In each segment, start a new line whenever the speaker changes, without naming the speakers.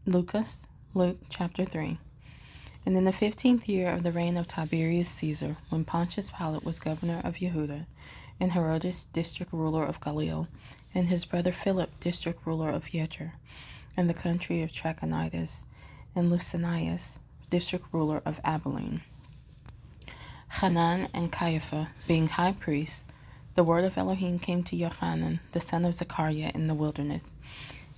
Luqas, Luke chapter 3. And in the 15th year of the reign of Tiberius Caesar, when Pontius Pilate was governor of Jehudah, and Herodes district ruler of Galilee, and his brother Philip district ruler of Yetr, and the country of Trachonitis, and Lucanias district ruler of Abilene, Hanan and Caiaphas being high priests, the word of Elohim came to Johanan, the son of Zechariah, in the wilderness.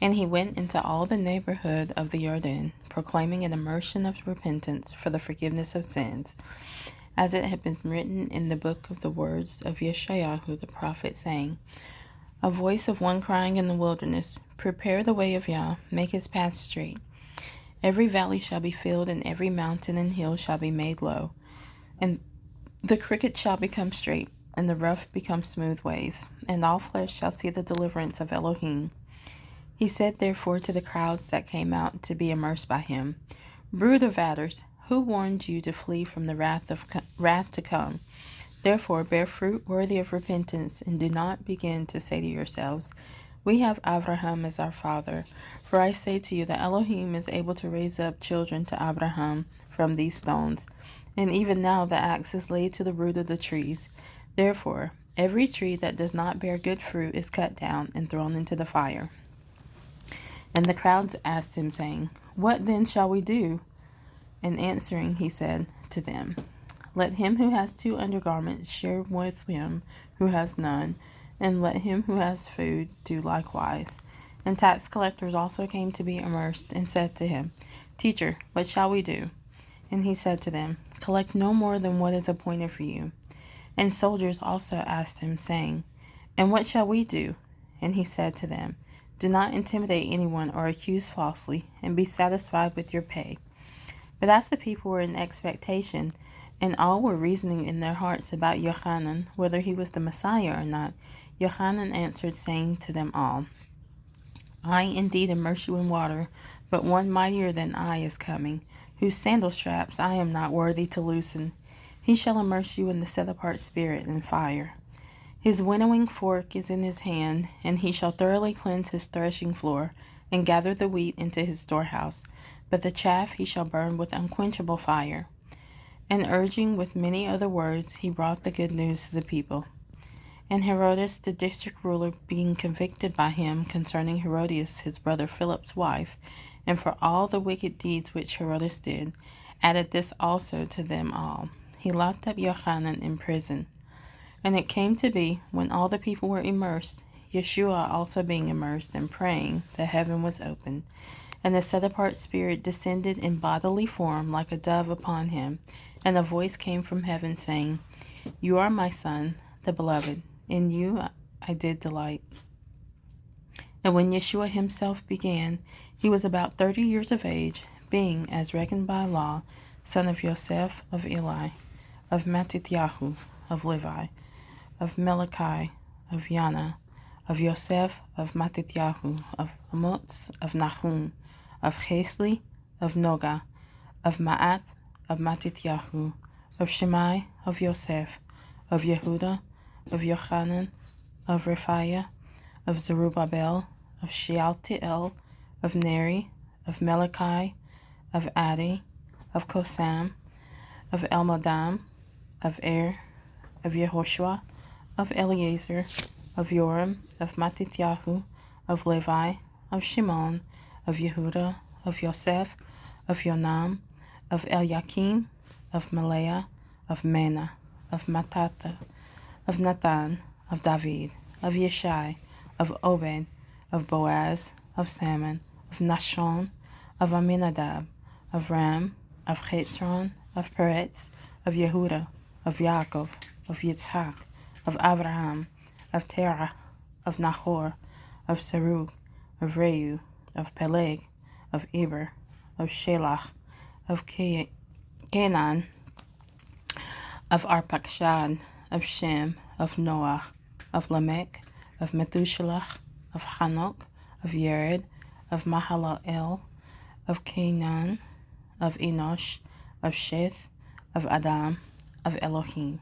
And he went into all the neighborhood of the Jordan, proclaiming an immersion of repentance for the forgiveness of sins, as it had been written in the book of the words of Yeshayahu the prophet, saying, A voice of one crying in the wilderness, Prepare the way of Yah, make his path straight. Every valley shall be filled, and every mountain and hill shall be made low, and the crooked shall become straight, and the rough become smooth ways, and all flesh shall see the deliverance of Elohim. He said therefore to the crowds that came out to be immersed by him, Brood of adders, who warned you to flee from the wrath to come? Therefore bear fruit worthy of repentance, and do not begin to say to yourselves, We have Abraham as our father. For I say to you that Elohim is able to raise up children to Abraham from these stones. And even now the axe is laid to the root of the trees. Therefore every tree that does not bear good fruit is cut down and thrown into the fire. And the crowds asked him, saying, What then shall we do? And answering, he said to them, Let him who has 2 undergarments share with him who has none, and let him who has food do likewise. And tax collectors also came to be immersed, and said to him, Teacher, what shall we do? And he said to them, Collect no more than what is appointed for you. And soldiers also asked him, saying, And what shall we do? And he said to them, Do not intimidate anyone or accuse falsely, and be satisfied with your pay. But as the people were in expectation, and all were reasoning in their hearts about Johanan, whether he was the Messiah or not, Johanan answered, saying to them all, I indeed immerse you in water, but one mightier than I is coming, whose sandal straps I am not worthy to loosen. He shall immerse you in the set-apart spirit and fire. His winnowing fork is in his hand, and he shall thoroughly cleanse his threshing floor, and gather the wheat into his storehouse, but the chaff he shall burn with unquenchable fire. And urging with many other words, he brought the good news to the people. And Herodes the district ruler, being convicted by him concerning Herodias his brother Philip's wife, and for all the wicked deeds which Herodes did, added this also to them all. He locked up Johanan in prison. And it came to be, when all the people were immersed, Yeshua also being immersed and praying, the heaven was opened, and the set-apart spirit descended in bodily form like a dove upon him, and a voice came from heaven, saying, You are my Son, the beloved, in you I did delight. And when Yeshua himself began, he was about 30 years of age, being, as reckoned by law, son of Yosef of Eli, of Mattityahu of Levi, of Melichi, of Yana, of Yosef, of Mattityahu, of Amotz, of Nahum, of Chesli, of Noga, of Ma'ath, of Mattityahu, of Shemai, of Yosef, of Yehuda, of Yochanan, of Rephaiah, of Zerubbabel, of Shealtiel, of Neri, of Melichi, of Adi, of Kosam, of Elmadam, of of Yehoshua, of Eleazar, of Joram, of Mattityahu, of Levi, of Shimon, of Yehuda, of Yosef, of Yonam, of Eliakim, of Malaya, of Mena, of Mattatha, of Nathan, of David, of Yeshai, of Obed, of Boaz, of Salmon, of Nashon, of Aminadab, of Ram, of Chetzron, of Peretz, of Yehuda, of Yaakov, of Yitzhak, of Abraham, of Terah, of Nahor, of Serug, of Reu, of Peleg, of Eber, of Shelach, of Canaan, of Arpachshad, of Shem, of Noah, of Lamech, of Methuselah, of Hanok, of Yered, of Mahalalel, of Canaan, of Enosh, of Sheth, of Adam, of Elohim.